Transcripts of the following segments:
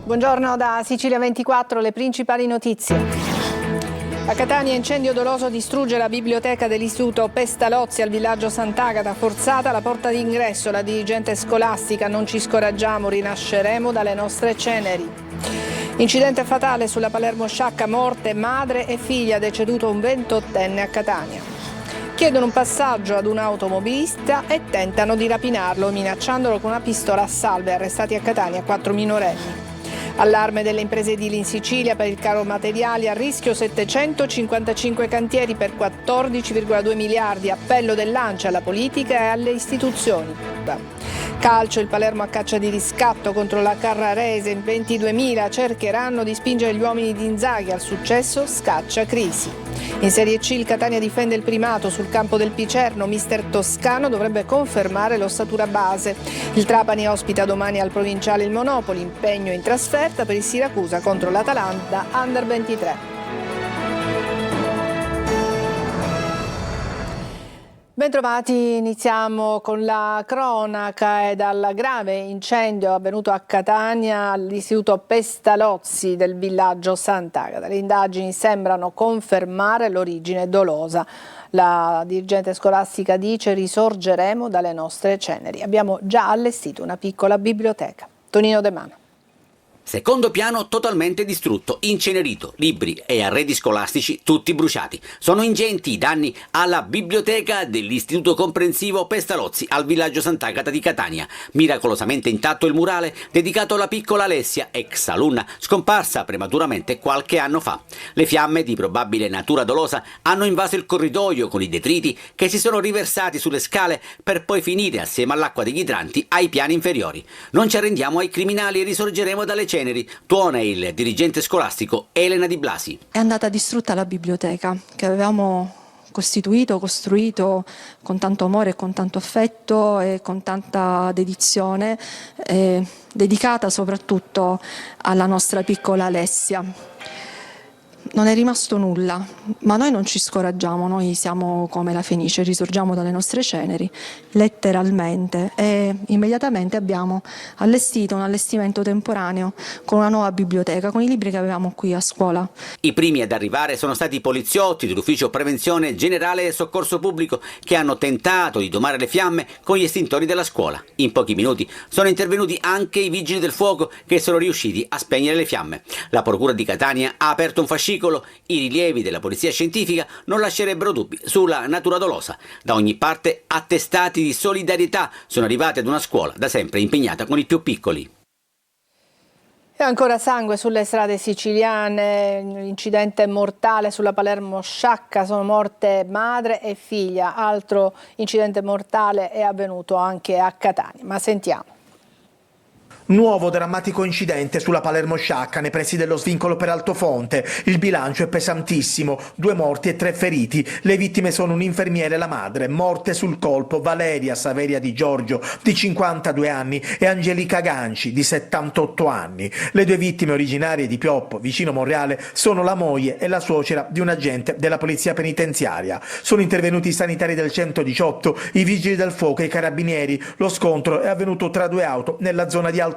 Buongiorno da Sicilia 24, le principali notizie. A Catania incendio doloso distrugge la biblioteca dell'istituto Pestalozzi al villaggio Sant'Agata, forzata la porta d'ingresso, la dirigente scolastica: non ci scoraggiamo, rinasceremo dalle nostre ceneri. Incidente fatale sulla Palermo-Sciacca, morte madre e figlia, deceduto un 28enne a Catania. Chiedono un passaggio ad un automobilista e tentano di rapinarlo minacciandolo con una pistola a salve, arrestati a Catania 4 minorenni. Allarme delle imprese edili in Sicilia per il caro materiali, a rischio 755 cantieri per 14,2 miliardi, appello dell'ANCI alla politica e alle istituzioni. Calcio, il Palermo a caccia di riscatto contro la Carrarese, in 22.000 cercheranno di spingere gli uomini di Inzaghi al successo, scaccia crisi. In Serie C il Catania difende il primato sul campo del Picerno, mister Toscano dovrebbe confermare l'ossatura base. Il Trapani ospita domani al Provinciale il Monopoli, impegno in trasferta per il Siracusa contro l'Atalanta Under 23. Bentrovati, iniziamo con la cronaca e dal grave incendio avvenuto a Catania all'istituto Pestalozzi del villaggio Sant'Agata. Le indagini sembrano confermare l'origine dolosa. La dirigente scolastica dice: risorgeremo dalle nostre ceneri. Abbiamo già allestito una piccola biblioteca. Tonino De Mano. Secondo piano totalmente distrutto, incenerito, libri e arredi scolastici tutti bruciati. Sono ingenti i danni alla biblioteca dell'Istituto Comprensivo Pestalozzi al villaggio Sant'Agata di Catania. Miracolosamente intatto il murale dedicato alla piccola Alessia, ex alunna, scomparsa prematuramente qualche anno fa. Le fiamme, di probabile natura dolosa, hanno invaso il corridoio con i detriti che si sono riversati sulle scale per poi finire assieme all'acqua degli idranti ai piani inferiori. Non ci arrendiamo ai criminali e risorgeremo dalle ceneri, tuona il dirigente scolastico Elena Di Blasi. È andata distrutta la biblioteca che avevamo costruito con tanto amore, con tanto affetto e con tanta dedizione, dedicata soprattutto alla nostra piccola Alessia. Non è rimasto nulla, ma noi non ci scoraggiamo, noi siamo come la Fenice, risorgiamo dalle nostre ceneri, letteralmente, e immediatamente abbiamo allestito un allestimento temporaneo con una nuova biblioteca, con i libri che avevamo qui a scuola. I primi ad arrivare sono stati i poliziotti dell'Ufficio Prevenzione Generale e Soccorso Pubblico, che hanno tentato di domare le fiamme con gli estintori della scuola. In pochi minuti sono intervenuti anche i vigili del fuoco, che sono riusciti a spegnere le fiamme. La Procura di Catania ha aperto un fascicolo. I rilievi della polizia scientifica non lascerebbero dubbi sulla natura dolosa. Da ogni parte attestati di solidarietà sono arrivati ad una scuola da sempre impegnata con i più piccoli. E ancora sangue sulle strade siciliane, incidente mortale sulla Palermo-Sciacca, sono morte madre e figlia. Altro incidente mortale è avvenuto anche a Catania, ma sentiamo. Nuovo drammatico incidente sulla Palermo-Sciacca nei pressi dello svincolo per Altofonte. Il bilancio è pesantissimo, 2 morti e 3 feriti. Le vittime sono un infermiere e la madre, morte sul colpo Valeria Saveria Di Giorgio di 52 anni e Angelica Ganci di 78 anni. Le 2 vittime originarie di Pioppo, vicino Monreale, sono la moglie e la suocera di un agente della polizia penitenziaria. Sono intervenuti i sanitari del 118, i vigili del fuoco e i carabinieri. Lo scontro è avvenuto tra 2 auto nella zona di Altofonte.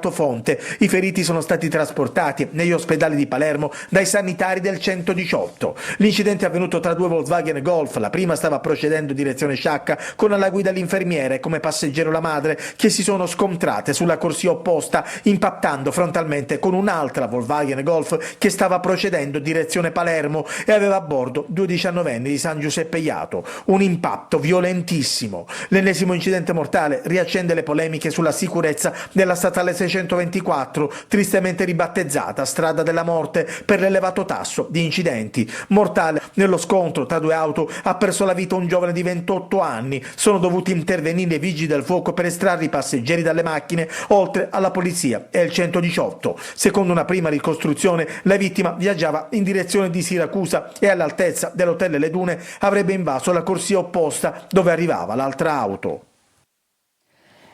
I feriti sono stati trasportati negli ospedali di Palermo dai sanitari del 118. L'incidente è avvenuto tra 2 Volkswagen Golf. La prima stava procedendo in direzione Sciacca con alla guida l'infermiere e come passeggero la madre, che si sono scontrate sulla corsia opposta, impattando frontalmente con un'altra Volkswagen Golf che stava procedendo in direzione Palermo e aveva a bordo 2 diciannovenni di San Giuseppe Iato. Un impatto violentissimo. L'ennesimo incidente mortale riaccende le polemiche sulla sicurezza della statale 624, tristemente ribattezzata strada della morte per l'elevato tasso di incidenti. Mortale nello scontro tra 2 auto ha perso la vita un giovane di 28 anni. Sono dovuti intervenire i vigili del fuoco per estrarre i passeggeri dalle macchine, oltre alla polizia e il 118. Secondo una prima ricostruzione, la vittima viaggiava in direzione di Siracusa e all'altezza dell'hotel Le Dune avrebbe invaso la corsia opposta dove arrivava l'altra auto.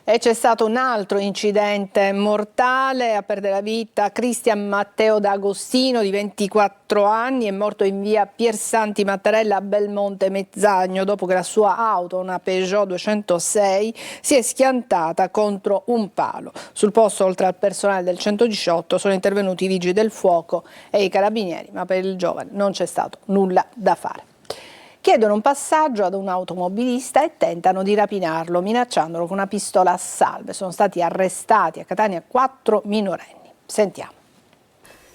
E c'è stato un altro incidente mortale, a perdere la vita Cristian Matteo D'Agostino di 24 anni, è morto in via Piersanti Mattarella a Belmonte Mezzagno dopo che la sua auto, una Peugeot 206, si è schiantata contro un palo. Sul posto, oltre al personale del 118, sono intervenuti i vigili del fuoco e i carabinieri, ma per il giovane non c'è stato nulla da fare. Chiedono un passaggio ad un automobilista e tentano di rapinarlo, minacciandolo con una pistola a salve. Sono stati arrestati a Catania 4 minorenni. Sentiamo.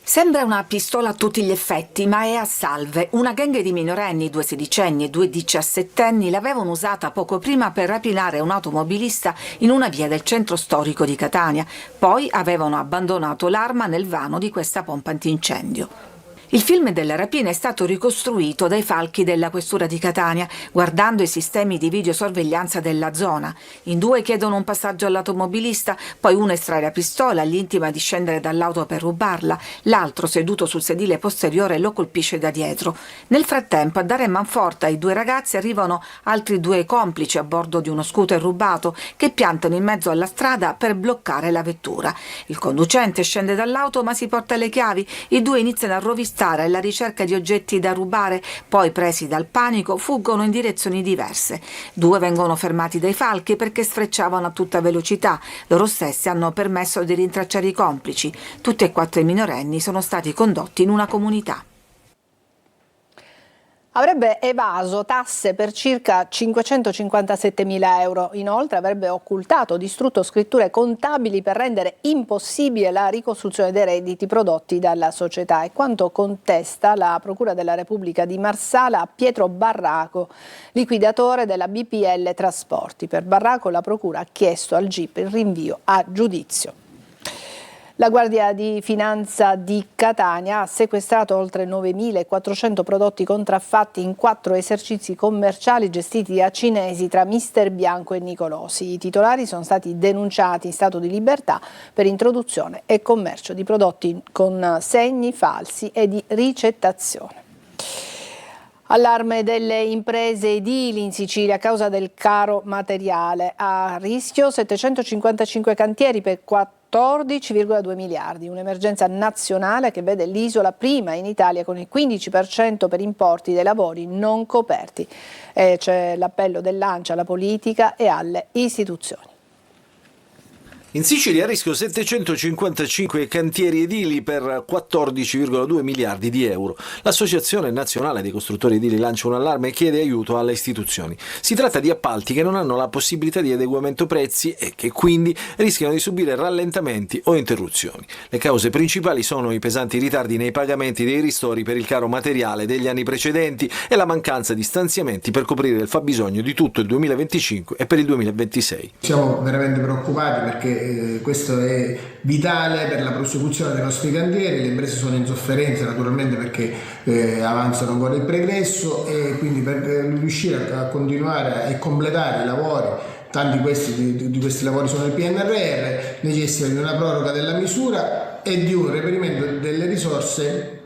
Sembra una pistola a tutti gli effetti, ma è a salve. Una gang di minorenni, 2 sedicenni e 2 diciassettenni, l'avevano usata poco prima per rapinare un automobilista in una via del centro storico di Catania. Poi avevano abbandonato l'arma nel vano di questa pompa antincendio. Il film della rapina è stato ricostruito dai falchi della questura di Catania, guardando i sistemi di videosorveglianza della zona. In 2 chiedono un passaggio all'automobilista, poi uno estrae la pistola, gli intima di scendere dall'auto per rubarla, l'altro, seduto sul sedile posteriore, lo colpisce da dietro. Nel frattempo, a dare manforte ai 2 ragazzi arrivano altri 2 complici a bordo di uno scooter rubato che piantano in mezzo alla strada per bloccare la vettura. Il conducente scende dall'auto ma si porta le chiavi, i 2 iniziano a rovistare alla ricerca di oggetti da rubare, poi presi dal panico fuggono in direzioni diverse. 2 vengono fermati dai falchi perché sfrecciavano a tutta velocità. Loro stessi hanno permesso di rintracciare i complici. Tutti e 4 i minorenni sono stati condotti in una comunità. Avrebbe evaso tasse per circa 557.000 euro. Inoltre avrebbe occultato o distrutto scritture contabili per rendere impossibile la ricostruzione dei redditi prodotti dalla società. È quanto contesta la Procura della Repubblica di Marsala a Pietro Barraco, liquidatore della BPL Trasporti. Per Barraco la Procura ha chiesto al GIP il rinvio a giudizio. La Guardia di Finanza di Catania ha sequestrato oltre 9.400 prodotti contraffatti in 4 esercizi commerciali gestiti da cinesi tra Mister Bianco e Nicolosi. I titolari sono stati denunciati in stato di libertà per introduzione e commercio di prodotti con segni falsi e di ricettazione. Allarme delle imprese edili in Sicilia a causa del caro materiale. A rischio 755 cantieri per 14,2 miliardi, un'emergenza nazionale che vede l'isola prima in Italia con il 15% per importi dei lavori non coperti. C'è l'appello dell'ANCI alla politica e alle istituzioni. In Sicilia a rischio 755 cantieri edili per 14,2 miliardi di euro. L'Associazione Nazionale dei Costruttori Edili lancia un allarme e chiede aiuto alle istituzioni. Si tratta di appalti che non hanno la possibilità di adeguamento prezzi e che quindi rischiano di subire rallentamenti o interruzioni. Le cause principali sono i pesanti ritardi nei pagamenti dei ristori per il caro materiale degli anni precedenti e la mancanza di stanziamenti per coprire il fabbisogno di tutto il 2025 e per il 2026. Siamo veramente preoccupati perché questo è vitale per la prosecuzione dei nostri cantieri. Le imprese sono in sofferenza naturalmente perché avanzano ancora il pregresso e quindi per riuscire a continuare e completare i lavori, tanti di questi lavori sono il PNRR, necessita di una proroga della misura e di un reperimento delle risorse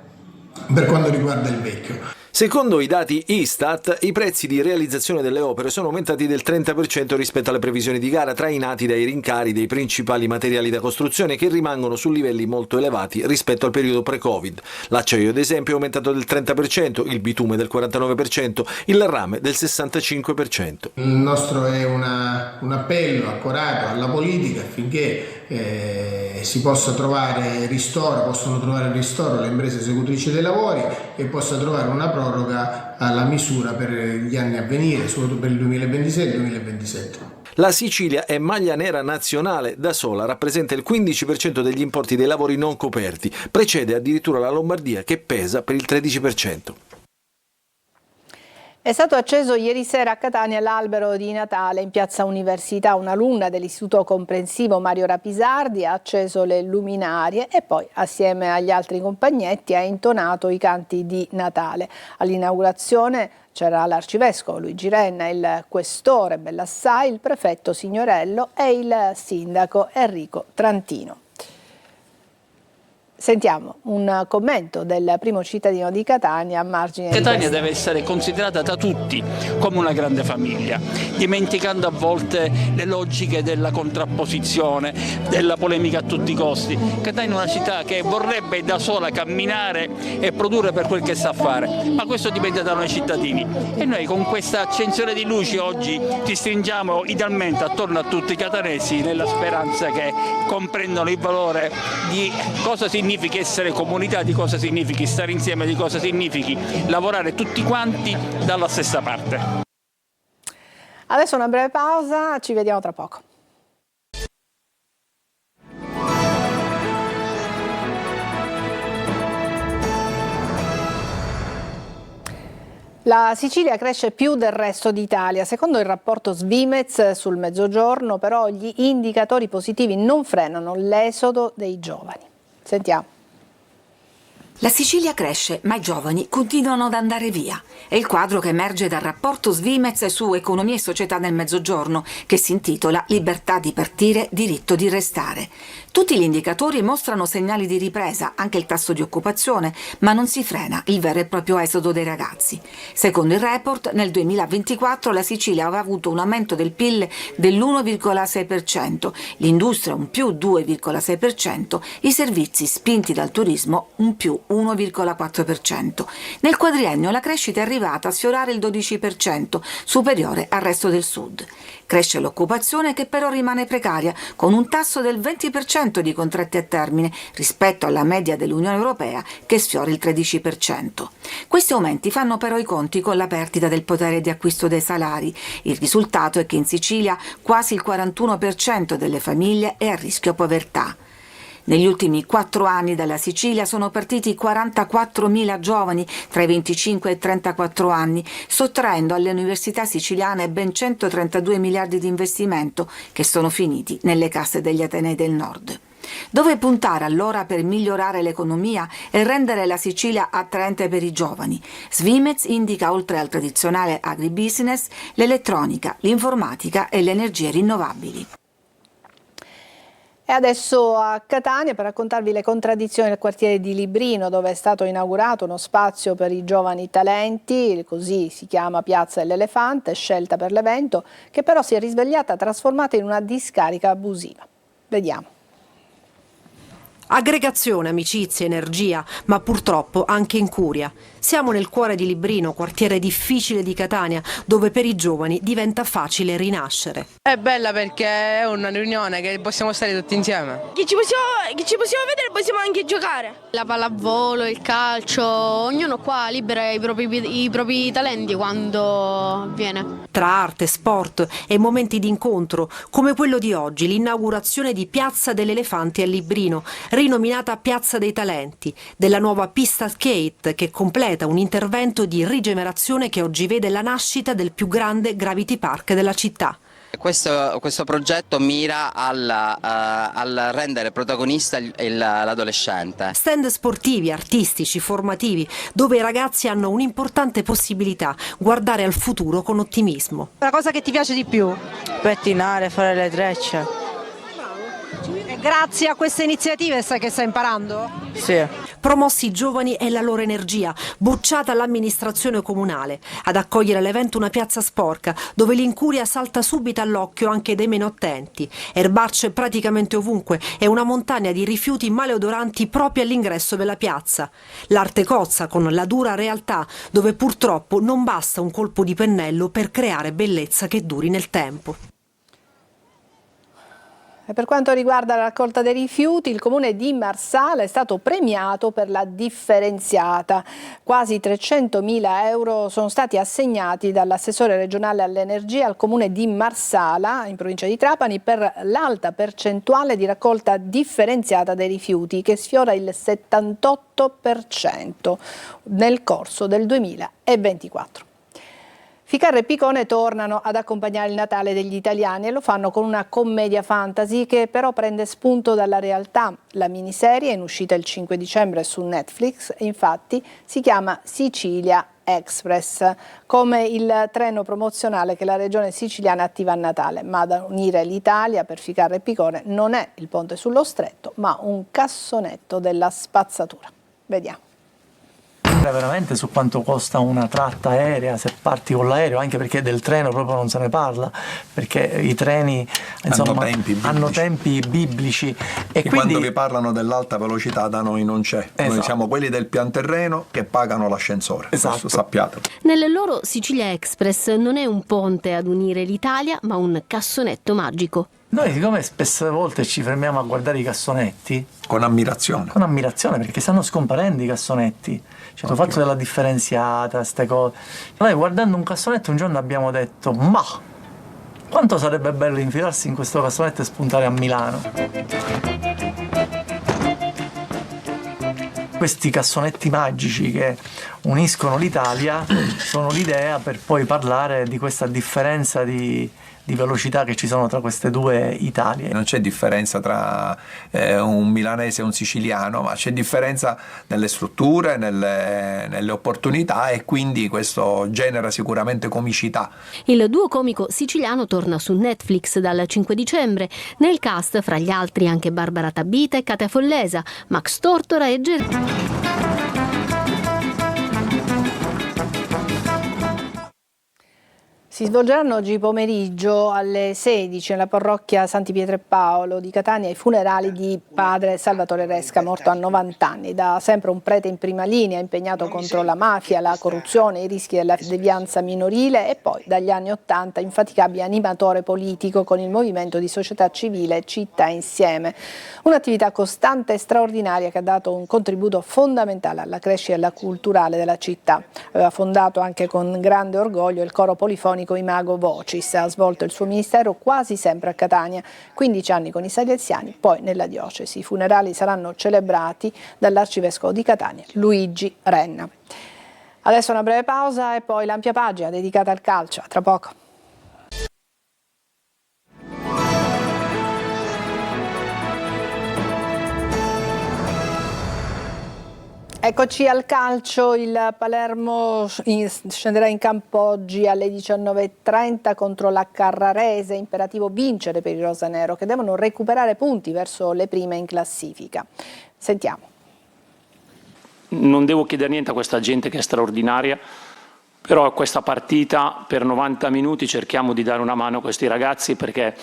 per quanto riguarda il vecchio. Secondo i dati Istat, i prezzi di realizzazione delle opere sono aumentati del 30% rispetto alle previsioni di gara, trainati dai rincari dei principali materiali da costruzione che rimangono su livelli molto elevati rispetto al periodo pre-Covid. L'acciaio, ad esempio, è aumentato del 30%, il bitume del 49%, il rame del 65%. Il nostro è un appello accorato alla politica affinché si possa trovare possono trovare ristoro le imprese esecutrici dei lavori e possa trovare una proroga alla misura per gli anni a venire, soprattutto per il 2026 e il 2027. La Sicilia è maglia nera nazionale, da sola rappresenta il 15% degli importi dei lavori non coperti, precede addirittura la Lombardia che pesa per il 13%. È stato acceso ieri sera a Catania l'albero di Natale in Piazza Università. Un'alunna dell'Istituto Comprensivo Mario Rapisardi ha acceso le luminarie e poi, assieme agli altri compagnetti, ha intonato i canti di Natale. All'inaugurazione c'era l'arcivescovo Luigi Renna, il questore Bellassai, il prefetto Signorello e il sindaco Enrico Trantino. Sentiamo un commento del primo cittadino di Catania a margine di Catania questo. deve essere considerata da tutti come una grande famiglia, dimenticando a volte le logiche della contrapposizione, della polemica a tutti i costi. Catania è una città che vorrebbe da sola camminare e produrre per quel che sa fare, ma questo dipende da noi cittadini e noi con questa accensione di luci oggi ci stringiamo idealmente attorno a tutti i catanesi nella speranza che comprendano il valore di cosa significhi essere comunità, di cosa significhi stare insieme, di cosa significhi lavorare tutti quanti dalla stessa parte. Adesso una breve pausa, ci vediamo tra poco. La Sicilia cresce più del resto d'Italia. Secondo il rapporto Svimez sul Mezzogiorno, però, gli indicatori positivi non frenano l'esodo dei giovani. Sentiamo. La Sicilia cresce, ma i giovani continuano ad andare via. È il quadro che emerge dal rapporto Svimez su economia e società nel Mezzogiorno, che si intitola Libertà di partire, diritto di restare. Tutti gli indicatori mostrano segnali di ripresa, anche il tasso di occupazione, ma non si frena il vero e proprio esodo dei ragazzi. Secondo il report, nel 2024 la Sicilia aveva avuto un aumento del PIL dell'1,6%, l'industria un più 2,6%, i servizi spinti dal turismo un più 1,4%. Nel quadriennio la crescita è arrivata a sfiorare il 12%, superiore al resto del sud. Cresce l'occupazione che però rimane precaria, con un tasso del 20% di contratti a termine rispetto alla media dell'Unione Europea che sfiora il 13%. Questi aumenti fanno però i conti con la perdita del potere di acquisto dei salari. Il risultato è che in Sicilia quasi il 41% delle famiglie è a rischio povertà. Negli ultimi 4 anni dalla Sicilia sono partiti 44.000 giovani tra i 25 e i 34 anni, sottraendo alle università siciliane ben 132 miliardi di investimento che sono finiti nelle casse degli atenei del nord. Dove puntare allora per migliorare l'economia e rendere la Sicilia attraente per i giovani? Svimez indica, oltre al tradizionale agribusiness, l'elettronica, l'informatica e le energie rinnovabili. E adesso a Catania per raccontarvi le contraddizioni del quartiere di Librino, dove è stato inaugurato uno spazio per i giovani talenti, così si chiama Piazza dell'Elefante, scelta per l'evento, che però si è risvegliata trasformata in una discarica abusiva. Vediamo. Aggregazione, amicizia, energia, ma purtroppo anche incuria. Siamo nel cuore di Librino, quartiere difficile di Catania, dove per i giovani diventa facile rinascere. È bella perché è una riunione che possiamo stare tutti insieme. Che ci possiamo vedere, possiamo anche giocare. La pallavolo, il calcio, ognuno qua libera i propri talenti quando viene. Tra arte, sport e momenti di incontro, come quello di oggi, l'inaugurazione di Piazza dell'Elefante a Librino, rinominata Piazza dei Talenti, della nuova pista skate che completa un intervento di rigenerazione che oggi vede la nascita del più grande Gravity Park della città. Questo progetto mira al rendere protagonista l'adolescente. Stand sportivi, artistici, formativi, dove i ragazzi hanno un'importante possibilità, guardare al futuro con ottimismo. La cosa che ti piace di più? Pettinare, fare le trecce. E grazie a queste iniziative che stai imparando? Sì. Promossi i giovani e la loro energia, bocciata l'amministrazione comunale. Ad accogliere l'evento una piazza sporca, dove l'incuria salta subito all'occhio anche dei meno attenti. Erbacce praticamente ovunque e una montagna di rifiuti maleodoranti proprio all'ingresso della piazza. L'arte cozza con la dura realtà, dove purtroppo non basta un colpo di pennello per creare bellezza che duri nel tempo. E per quanto riguarda la raccolta dei rifiuti, il comune di Marsala è stato premiato per la differenziata. Quasi 300.000 euro sono stati assegnati dall'assessore regionale all'energia al comune di Marsala, in provincia di Trapani, per l'alta percentuale di raccolta differenziata dei rifiuti, che sfiora il 78% nel corso del 2024. Ficarra e Picone tornano ad accompagnare il Natale degli italiani e lo fanno con una commedia fantasy che però prende spunto dalla realtà. La miniserie è in uscita il 5 dicembre su Netflix e infatti si chiama Sicilia Express, come il treno promozionale che la regione siciliana attiva a Natale, ma ad unire l'Italia per Ficarra e Picone non è il ponte sullo stretto, ma un cassonetto della spazzatura. Vediamo. Veramente su quanto costa una tratta aerea se parti con l'aereo, anche perché del treno proprio non se ne parla, perché i treni insomma, hanno tempi biblici e quindi quando vi parlano dell'alta velocità da noi non c'è. Noi siamo quelli del pian terreno che pagano l'ascensore, questo sappiate. Nel loro Sicilia Express non è un ponte ad unire l'Italia, ma un cassonetto magico. Noi siccome spesse volte ci fermiamo a guardare i cassonetti con ammirazione, perché stanno scomparendo i cassonetti, cioè il fatto della differenziata, queste cose. Noi guardando un cassonetto un giorno abbiamo detto: ma quanto sarebbe bello infilarsi in questo cassonetto e spuntare a Milano. Questi cassonetti magici che uniscono l'Italia sono l'idea per poi parlare di questa differenza di velocità che ci sono tra queste due Italie. Non c'è differenza tra un milanese e un siciliano, ma c'è differenza nelle strutture, nelle opportunità, e quindi questo genera sicuramente comicità. Il duo comico siciliano torna su Netflix dal 5 dicembre. Nel cast, fra gli altri, anche Barbara Tabita e Katia Follesa, Max Tortora e Si svolgeranno oggi pomeriggio alle 16 nella parrocchia Santi Pietro e Paolo di Catania i funerali di padre Salvatore Resca, morto a 90 anni. Da sempre un prete in prima linea, impegnato contro la mafia, la corruzione, i rischi della devianza minorile, e poi dagli anni 80 infaticabile animatore politico con il movimento di società civile Città Insieme. Un'attività costante e straordinaria che ha dato un contributo fondamentale alla crescita e alla culturale della città. Aveva fondato anche con grande orgoglio il coro polifonico Imago Vocis, ha svolto il suo ministero quasi sempre a Catania, 15 anni con i salesiani, poi nella diocesi. I funerali saranno celebrati dall'arcivescovo di Catania, Luigi Renna. Adesso una breve pausa e poi l'ampia pagina dedicata al calcio. A tra poco. Eccoci al calcio, il Palermo scenderà in campo oggi alle 19:30 contro la Carrarese, imperativo vincere per i rosanero che devono recuperare punti verso le prime in classifica. Sentiamo. Non devo chiedere niente a questa gente che è straordinaria, però a questa partita per 90 minuti cerchiamo di dare una mano a questi ragazzi perché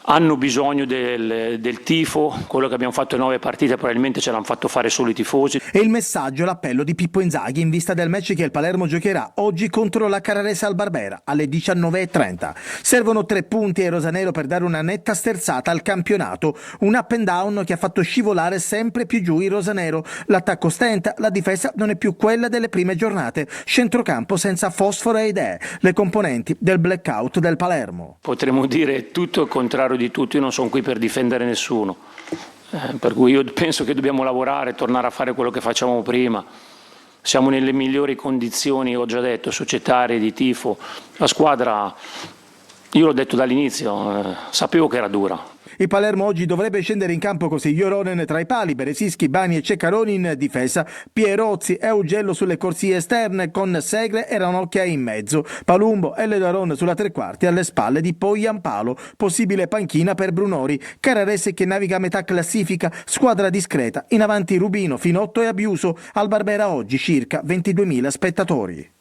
hanno bisogno del tifo. Quello che abbiamo fatto in 9 partite probabilmente ce l'hanno fatto fare solo i tifosi. E il messaggio, l'appello di Pippo Inzaghi in vista del match che il Palermo giocherà oggi contro la Carrarese al Barbera alle 19:30. Servono 3 punti ai rosanero per dare una netta sterzata al campionato, un up and down che ha fatto scivolare sempre più giù il rosanero. L'attacco stenta, la difesa non è più quella delle prime giornate, centrocampo senza fosforo e idee, le componenti del blackout del Palermo. Potremmo dire tutto il contrario di tutto, io non sono qui per difendere nessuno, per cui io penso che dobbiamo lavorare, tornare a fare quello che facevamo prima. Siamo nelle migliori condizioni, ho già detto, societarie, di tifo. La squadra, io l'ho detto dall'inizio, sapevo che era dura. Il Palermo oggi dovrebbe scendere in campo così: Joronen tra i pali, Beresischi, Bani e Ceccaroni in difesa, Pierozzi e Augello sulle corsie esterne con Segre e Ranocchia in mezzo, Palumbo e Ledaron sulla tre quarti alle spalle di Pogliampalo, possibile panchina per Brunori, Carrarese che naviga a metà classifica, squadra discreta, in avanti Rubino, Finotto e Abiuso, al Barbera oggi circa 22.000 spettatori.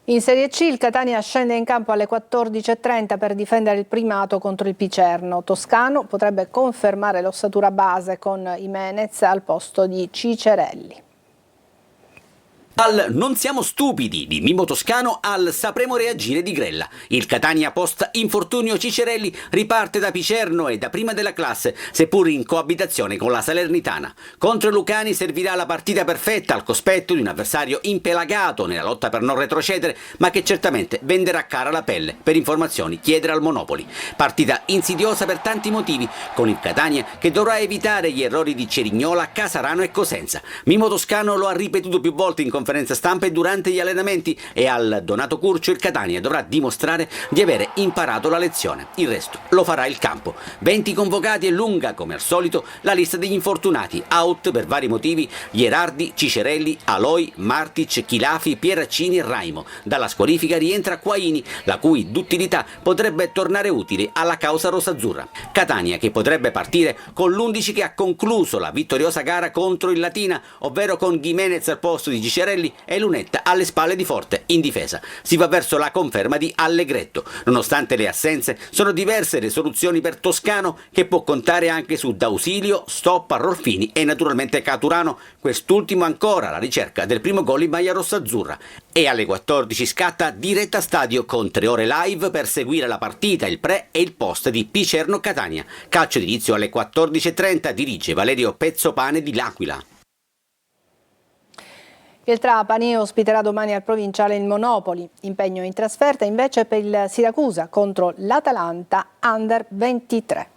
In Serie C il Catania scende in campo alle 14:30 per difendere il primato contro il Picerno. Toscano potrebbe confermare l'ossatura base con Jimenez al posto di Cicerelli. Al non siamo stupidi di Mimmo Toscano al sapremo reagire di Grella. Il Catania post infortunio Cicerelli riparte da Picerno e da prima della classe, seppur in coabitazione con la Salernitana. Contro Lucani servirà la partita perfetta al cospetto di un avversario impelagato nella lotta per non retrocedere, ma che certamente venderà cara la pelle. Per informazioni chiedere al Monopoli. Partita insidiosa per tanti motivi, con il Catania che dovrà evitare gli errori di Cerignola, Casarano e Cosenza. Mimmo Toscano lo ha ripetuto più volte in conferenza conferenza stampa e durante gli allenamenti, e al Donato Curcio il Catania dovrà dimostrare di avere imparato la lezione. Il resto lo farà il campo. 20 convocati e lunga, come al solito, la lista degli infortunati, out per vari motivi: Gherardi, Cicerelli, Aloi, Martic, Chilafi, Pieraccini e Raimo. Dalla squalifica rientra Quaini, la cui duttilità potrebbe tornare utile alla causa rossazzurra. Catania che potrebbe partire con l'11 che ha concluso la vittoriosa gara contro il Latina, ovvero con Gimenez al posto di Cicerelli e Lunetta alle spalle di Forte in difesa. Si va verso la conferma di Allegretto. Nonostante le assenze, sono diverse le soluzioni per Toscano, che può contare anche su D'Ausilio, Stoppa, Rolfini e naturalmente Caturano, quest'ultimo ancora alla ricerca del primo gol in maglia rossazzurra. E alle 14 scatta diretta stadio con 3 ore live per seguire la partita, il pre e il post di Picerno Catania. Calcio d'inizio alle 14:30, dirige Valerio Pezzopane di L'Aquila. Il Trapani ospiterà domani al Provinciale il Monopoli. Impegno in trasferta invece per il Siracusa contro l'Atalanta Under 23.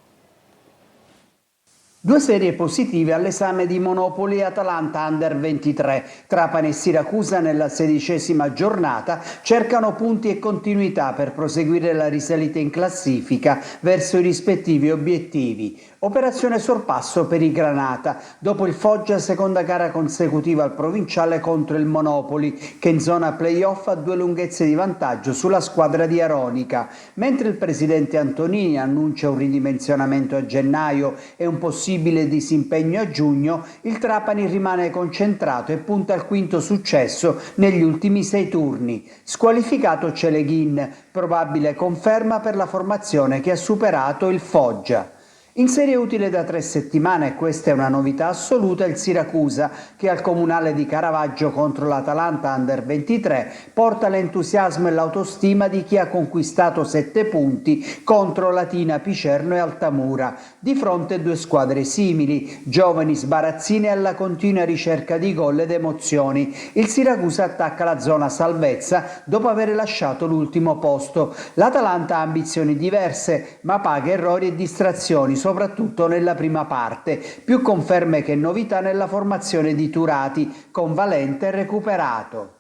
2 serie positive all'esame di Monopoli e Atalanta Under 23. Trapani e Siracusa nella 16ª giornata cercano punti e continuità per proseguire la risalita in classifica verso i rispettivi obiettivi. Operazione sorpasso per i Granata, dopo il Foggia seconda gara consecutiva al Provinciale contro il Monopoli, che in zona playoff ha 2 lunghezze di vantaggio sulla squadra di Aronica. Mentre il presidente Antonini annuncia un ridimensionamento a gennaio e un possibile disimpegno a giugno, il Trapani rimane concentrato e punta al quinto successo negli ultimi 6 turni. Squalificato Celeghin, probabile conferma per la formazione che ha superato il Foggia. In serie utile da 3 settimane, e questa è una novità assoluta, il Siracusa, che al comunale di Caravaggio contro l'Atalanta Under 23 porta l'entusiasmo e l'autostima di chi ha conquistato 7 punti contro Latina, Picerno e Altamura, di fronte a 2 squadre simili, giovani sbarazzine alla continua ricerca di gol ed emozioni. Il Siracusa attacca la zona salvezza dopo aver lasciato l'ultimo posto. L'Atalanta ha ambizioni diverse, ma paga errori e distrazioni, soprattutto nella prima parte. Più conferme che novità nella formazione di Turati, con Valente recuperato.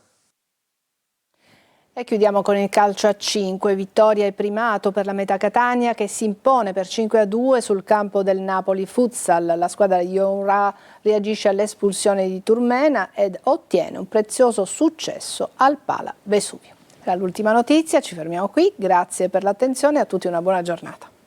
E chiudiamo con il calcio a 5, vittoria e primato per la Meta Catania che si impone per 5-2 sul campo del Napoli Futsal. La squadra di Ionra reagisce all'espulsione di Turmena ed ottiene un prezioso successo al Pala Vesuvio. Era l'ultima notizia, ci fermiamo qui, grazie per l'attenzione e a tutti una buona giornata.